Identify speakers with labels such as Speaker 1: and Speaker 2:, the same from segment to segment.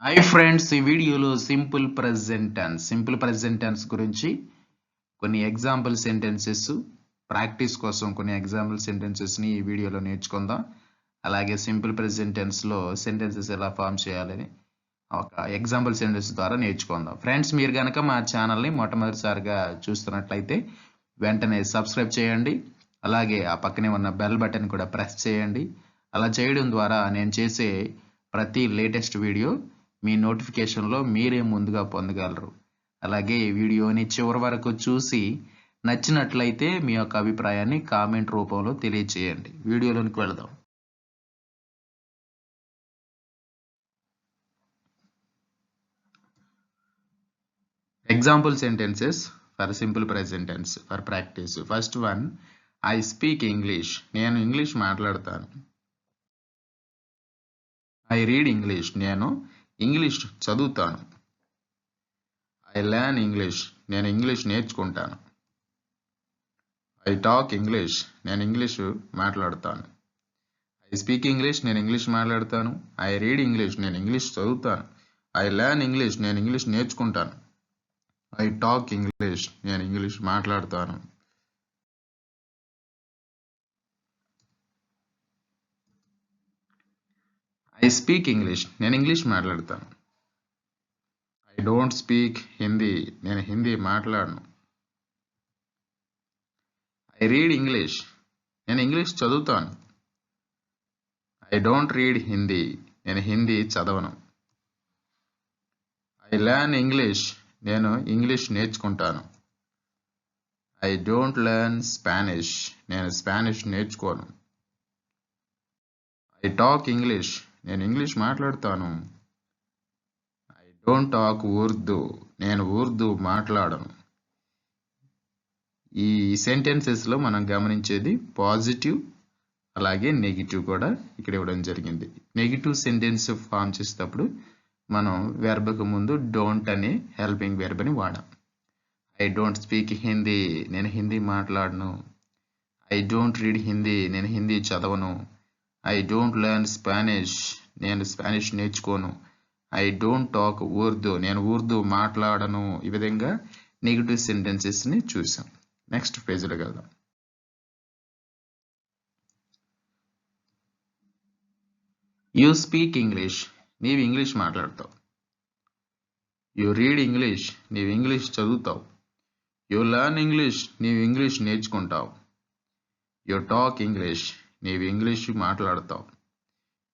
Speaker 1: Hi friends, ఈ వీడియోలో simple present tense గురించి కొన్ని ఎగ్జాంపుల్ సెంటెన్సెస్ ప్రాక్టీస్ కోసం కొన్ని ఎగ్జాంపుల్ సెంటెన్సెస్ని ఈ వీడియోలో నేర్చుకుందాం. అలాగే సింపుల్ ప్రెజెంట్ టెన్స్లో సెంటెన్సెస్ ఎలా ఫామ్ చేయాలని ఒక ఎగ్జాంపుల్ సెంటెన్స్ ద్వారా నేర్చుకుందాం. ఫ్రెండ్స్, మీరు కనుక మా ఛానల్ని మొట్టమొదటిసారిగా చూస్తున్నట్లయితే వెంటనే సబ్స్క్రైబ్ చేయండి. అలాగే ఆ పక్కనే ఉన్న బెల్ బటన్ కూడా ప్రెస్ చేయండి. అలా చేయడం ద్వారా నేను చేసే ప్రతి లేటెస్ట్ వీడియో మీ నోటిఫికేషన్లో మీరే ముందుగా పొందగలరు. అలాగే ఈ వీడియోని చివరి వరకు చూసి నచ్చినట్లయితే మీ యొక్క అభిప్రాయాన్ని కామెంట్ రూపంలో తెలియజేయండి. వీడియోలోనికి వెళదాం. Example sentences for simple present tense for practice. First one, I speak English. నేను ఇంగ్లీష్ మాట్లాడతాను. I read English. నేను ఇంగ్లీష్ చదువుతాను. I learn English. నేను ఇంగ్లీష్ నేర్చుకుంటాను. I talk English. నేను ఇంగ్లీష్ మాట్లాడతాను. I speak English. నేను ఇంగ్లీష్ మాట్లాడతాను. I read English. నేను ఇంగ్లీష్ చదువుతాను. I learn English. నేను ఇంగ్లీష్ నేర్చుకుంటాను. I talk English. నేను ఇంగ్లీష్ మాట్లాడతాను. I speak English. నేను ఇంగ్లీష్ మాట్లాడతాను. I don't speak Hindi. నేను హిందీ మాట్లాడను. I read English. నేను ఇంగ్లీష్ చదువుతాను. I don't read Hindi. నేను హిందీ చదవను. I learn English. నేను ఇంగ్లీష్ నేర్చుకుంటాను. I don't learn Spanish. నేను స్పానిష్ నేర్చుకోను. I talk English. నేను ఇంగ్లీష్ మాట్లాడతాను. I don't talk Urdu. నేను ఉర్దూ మాట్లాడను. ఈ సెంటెన్సెస్లో మనం గమనించేది పాజిటివ్ అలాగే నెగిటివ్ కూడా ఇక్కడ ఇవ్వడం జరిగింది. నెగిటివ్ సెంటెన్స్ ఫామ్ చేసేటప్పుడు మనం వెర్బ్కు ముందు డోంట్ అనే హెల్పింగ్ వెర్బ్ని వాడాం. I don't speak Hindi. నేను హిందీ మాట్లాడను. I don't read Hindi. నేను హిందీ చదవను. I don't learn Spanish. నేను స్పానిష్ నేర్చుకోను. I don't talk Urdu. నేను ఉర్దూ మాట్లాడను. ఈ విధంగా నెగిటివ్ సెంటెన్సెస్ని చూసాం. నెక్స్ట్ పేజీలోకి వెళ్దాం. You speak English. నీవు ఇంగ్లీష్ మాట్లాడతావు. You read English. నీవు ఇంగ్లీష్ చదువుతావు. You learn English. నీవు ఇంగ్లీష్ నేర్చుకుంటావు. You talk English. నీవు ఇంగ్లీష్ మాట్లాడతావు.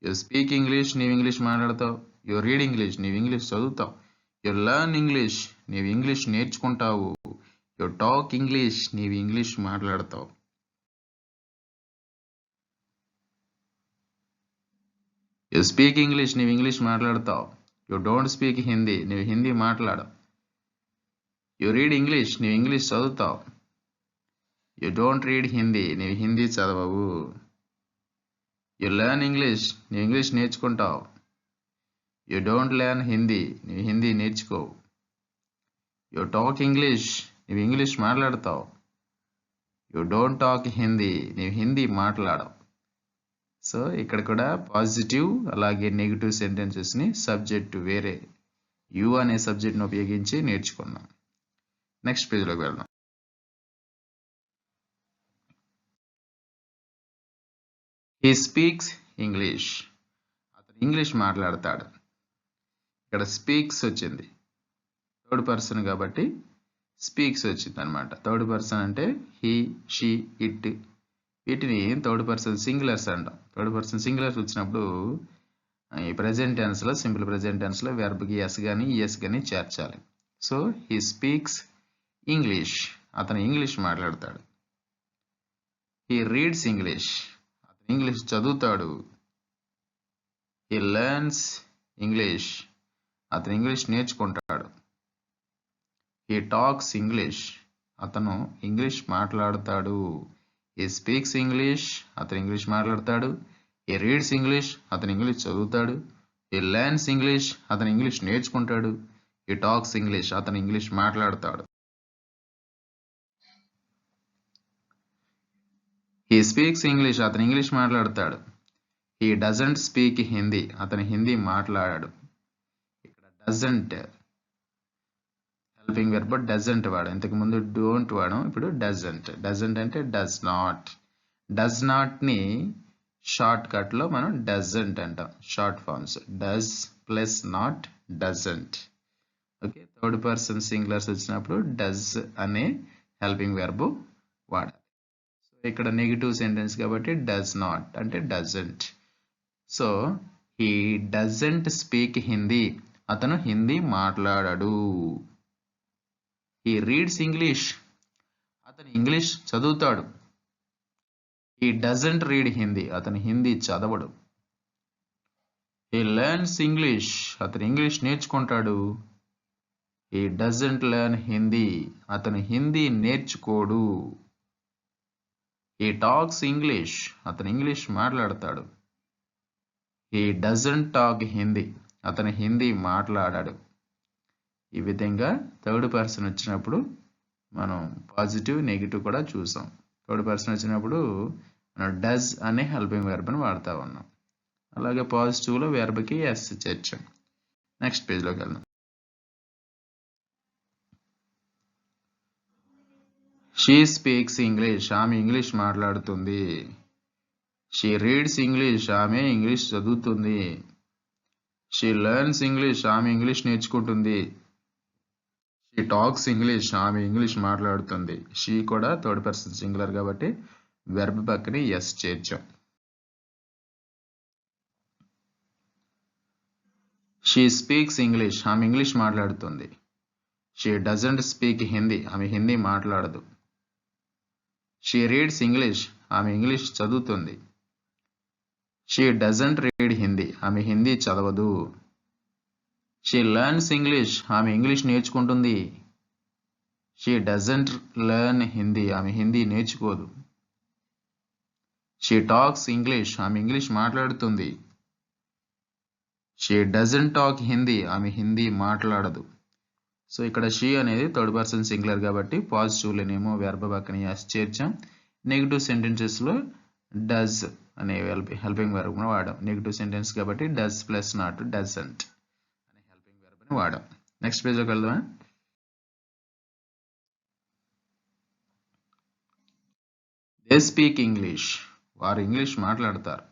Speaker 1: You speak English. నీవు ఇంగ్లీష్ మాట్లాడతావు. You read English. నీవు ఇంగ్లీష్ చదువుతావు. You learn English. నీవు ఇంగ్లీష్ నేర్చుకుంటావు. You talk English. నీవు ఇంగ్లీష్ మాట్లాడతావు. You speak English. నీవు ఇంగ్లీష్ మాట్లాడతావు. You don't speak Hindi. నీవు హిందీ మాట్లాడవు. You read English. నీవు ఇంగ్లీష్ చదువుతావు. You don't read Hindi. నీవు హిందీ చదవవు. You learn English. నీవు ఇంగ్లీష్ నేర్చుకుంటావు. You don't learn Hindi. నీవు హిందీ నేర్చుకోవు. You talk English. నీవు ఇంగ్లీష్ మాట్లాడతావు. You don't talk Hindi. నీవు హిందీ మాట్లాడవు. సో ఇక్కడ కూడా పాజిటివ్ అలాగే నెగిటివ్ సెంటెన్సెస్ని సబ్జెక్ట్ వేరే యూ అనే సబ్జెక్ట్ని ఉపయోగించి నేర్చుకున్నాం. నెక్స్ట్ పేజ్లోకి వెళ్దాం. He speaks English. అతను ఇంగ్లీష్ మాట్లాడతాడు. ఇక్కడ స్పీక్స్ వచ్చింది, థర్డ్ పర్సన్ కాబట్టి స్పీక్స్ వచ్చింది అనమాట. థర్డ్ పర్సన్ అంటే హీ, షీ, ఇట్, వీటిని థర్డ్ పర్సన్ సింగులర్స్ అంటాం. థర్డ్ పర్సన్ సింగులర్స్ వచ్చినప్పుడు ఈ ప్రెజెంట్ టెన్స్లో సింపుల్ ప్రెజెంట్ టెన్స్లో వెర్బ్కి ఎస్ కానీ ఈఎస్ కానీ చేర్చాలి. So he speaks English. అతను ఇంగ్లీష్ మాట్లాడతాడు. He reads English. అతను ఇంగ్లీష్ చదువుతాడు. He learns English. అతను ఇంగ్లీష్ నేర్చుకుంటాడు. He talks English. అతను ఇంగ్లీష్ మాట్లాడతాడు. He speaks English. అతను ఇంగ్లీష్ మాట్లాడతాడు. He reads English. అతను ఇంగ్లీష్ చదువుతాడు. He learns English. అతను ఇంగ్లీష్ నేర్చుకుంటాడు. He talks English. అతను ఇంగ్లీష్ మాట్లాడతాడు. He speaks English. అతను ఇంగ్లీష్ మాట్లాడతాడు. He doesn't speak Hindi. అతను హిందీ మాట్లాడాడు. డజంట్ హెల్పింగ్ వెర్బ్ డజంట్ వాడాం. ఇంతకు ముందు డోంట్ వాడాం, ఇప్పుడు డజంట్. డజంట్ అంటే డస్ నాట్. డస్ నాట్ ని షార్ట్ కట్ లో మనం డజంట్ అంటాం. Short forms does plus not doesn't. Okay, third person singulars వచ్చినప్పుడు డస్ అనే హెల్పింగ్ వెర్బ్ వాడాలి. సో ఇక్కడ నెగిటివ్ సెంటెన్స్ కాబట్టి డస్ నాట్ అంటే doesn't. So he doesn't speak Hindi, అతను హిందీ మాట్లాడడు. హీ రీడ్స్ ఇంగ్లీష్, అతను ఇంగ్లీష్ చదువుతాడు. హీ డజంట్ రీడ్ హిందీ, అతను హిందీ చదవడు. హీ లెర్న్స్ ఇంగ్లీష్, అతను ఇంగ్లీష్ నేర్చుకుంటాడు. హీ డజంట్ లెర్న్ హిందీ, అతను హిందీ నేర్చుకోడు. హీ టాక్స్ ఇంగ్లీష్, అతను ఇంగ్లీష్ మాట్లాడతాడు. హీ డజంట్ టాక్ హిందీ, అతను హిందీ మాట్లాడాడు. ఈ విధంగా థర్డ్ పర్సన్ వచ్చినప్పుడు మనం పాజిటివ్ నెగిటివ్ కూడా చూసాం. థర్డ్ పర్సన్ వచ్చినప్పుడు మనం డస్ అనే హెల్పింగ్ వెర్బ్ని వాడుతూ ఉన్నాం. అలాగే పాజిటివ్లో వెర్బ్కి ఎస్ చేర్చాం. నెక్స్ట్ పేజ్లోకి వెళ్దాం. షీ స్పీక్స్ ఇంగ్లీష్, ఆమె ఇంగ్లీష్ మాట్లాడుతుంది. షీ రీడ్స్ ఇంగ్లీష్, ఆమె ఇంగ్లీష్ చదువుతుంది. షీ లెర్న్స్ ఇంగ్లీష్, ఆమె ఇంగ్లీష్ నేర్చుకుంటుంది. షీ టాక్స్ ఇంగ్లీష్, ఆమె ఇంగ్లీష్ మాట్లాడుతుంది. షీ కూడా థర్డ్ పర్సన్ సింగులర్ కాబట్టి వెర్బ్ పక్కన ఎస్ చేర్చాం. షీ స్పీక్స్ ఇంగ్లీష్, ఆమె ఇంగ్లీష్ మాట్లాడుతుంది. షీ డజంట్ స్పీక్ హిందీ, ఆమె హిందీ మాట్లాడదు. షీ రీడ్స్ ఇంగ్లీష్, ఆమె ఇంగ్లీష్ చదువుతుంది. షీ డజంట్ రీడ్ హిందీ, ఆమె హిందీ చదవదు. షీ లెర్న్స్ ఇంగ్లీష్, ఆమె ఇంగ్లీష్ నేర్చుకుంటుంది. షీ డజంట్ లెర్న్ హిందీ, ఆమె హిందీ నేర్చుకోదు. షీ టాక్స్ ఇంగ్లీష్, ఆమె ఇంగ్లీష్ మాట్లాడుతుంది. షీ డజంట్ టాక్ హిందీ, ఆమె హిందీ మాట్లాడదు. సో ఇక్కడ షీ అనేది థర్డ్ పర్సన్ సింగులర్ కాబట్టి పాజిటివ్లోనేమో వెర్బ్ పక్కన ఎస్ చేర్చాం. నెగిటివ్ సెంటెన్సెస్లో డస్ అనే హెల్పింగ్ వెర్బ్ కూడా వాడాం. నెగిటివ్ సెంటెన్స్ కాబట్టి డస్ ప్లస్ నాట్ డజంట్ అనే హెల్పింగ్ వెర్బ్ని వాడాం. నెక్స్ట్ పేజ్లోకి వెళ్దామా. దే స్పీక్ ఇంగ్లీష్, వారు ఇంగ్లీష్ మాట్లాడతారు.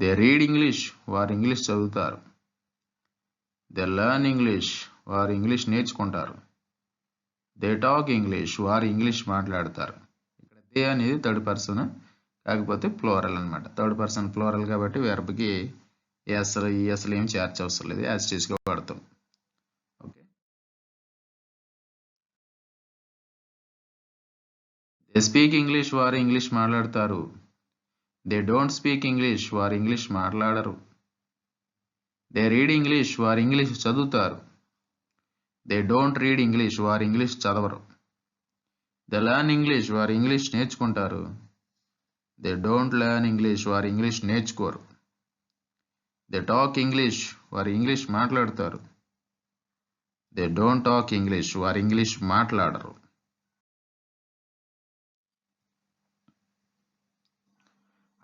Speaker 1: దే రీడ్ ఇంగ్లీష్, వారు ఇంగ్లీష్ చదువుతారు. దే లెర్న్ ఇంగ్లీష్, వారు ఇంగ్లీష్ నేర్చుకుంటారు. దే టాక్ ఇంగ్లీష్, వారు ఇంగ్లీష్ మాట్లాడతారు. ఇక్కడ దే అనేది థర్డ్ పర్సన్ కాకపోతే ప్లోరల్ అనమాట. థర్డ్ పర్సన్ ప్లోరల్ కాబట్టి వెర్బ్కి అసలు ఏం చేర్చవసరం లేదు, యాజ్ టీజ్గా వాడతాం. ఓకే, దే స్పీక్ ఇంగ్లీష్, వారు ఇంగ్లీష్ మాట్లాడతారు. దే డోంట్ స్పీక్ ఇంగ్లీష్, వారు ఇంగ్లీష్ మాట్లాడరు. దే రీడ్ ఇంగ్లీష్, వారు ఇంగ్లీష్ చదువుతారు. దే డోంట్ రీడ్ ఇంగ్లీష్, వారు ఇంగ్లీష్ చదవరు. దే లెర్న్ ఇంగ్లీష్, వారు ఇంగ్లీష్ నేర్చుకుంటారు. దే డోంట్ లెర్న్ ఇంగ్లీష్, వారు ఇంగ్లీష్ నేర్చుకోరు. దే టాక్ ఇంగ్లీష్, వారు ఇంగ్లీష్ మాట్లాడతారు. దే డోంట్ టాక్ ఇంగ్లీష్, వారు ఇంగ్లీష్ మాట్లాడరు.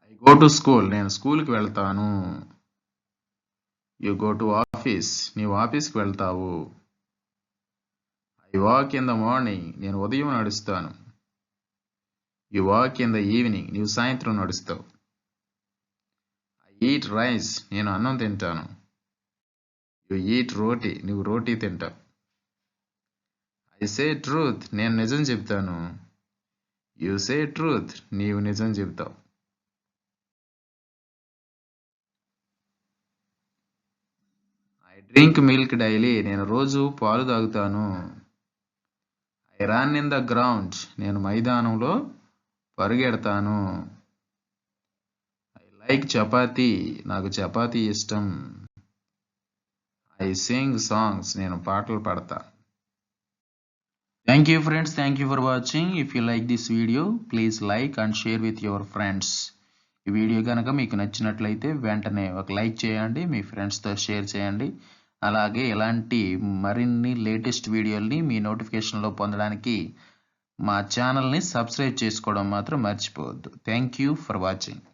Speaker 1: ఐ గో టు స్కూల్, నేను స్కూల్కి వెళ్తాను. యు గో టు ఆఫీస్, నీవు ఆఫీస్కి వెళ్తావు. I walk in the morning, నేను ఉదయం నడుస్తాను. You walk in the evening, నీవు సాయంత్రం నడుస్తావు. ఐ ఈట్ రైస్, నేను అన్నం తింటాను. యు ఈట్ రోటీ, నువ్వు రోటీ తింటావు. ఐ సే ట్రూత్, నేను నిజం చెప్తాను. యు సే ట్రూత్, నీవు నిజం చెప్తావు. ఐ డ్రింక్ మిల్క్ డైలీ, నేను రోజు పాలు తాగుతాను. I run in the ground, నేను మైదానంలో పరుగెడతాను. ఐ లైక్ చపాతీ, నాకు చపాతీ ఇష్టం. ఐ సింగ్ సాంగ్స్, నేను పాటలు పాడతా. Thank you friends, thank you for watching. If you like this video, please like and share with your friends. ఈ వీడియో కనుక మీకు నచ్చినట్లయితే వెంటనే ఒక లైక్ చేయండి, మీ ఫ్రెండ్స్తో షేర్ చేయండి. అలాగే ఇలాంటి మరిన్ని లేటెస్ట్ వీడియోల్ని మీ నోటిఫికేషన్లో పొందడానికి మా ఛానల్ని సబ్స్క్రైబ్ చేసుకోవడం మాత్రం మర్చిపోవద్దు. Thank you for watching.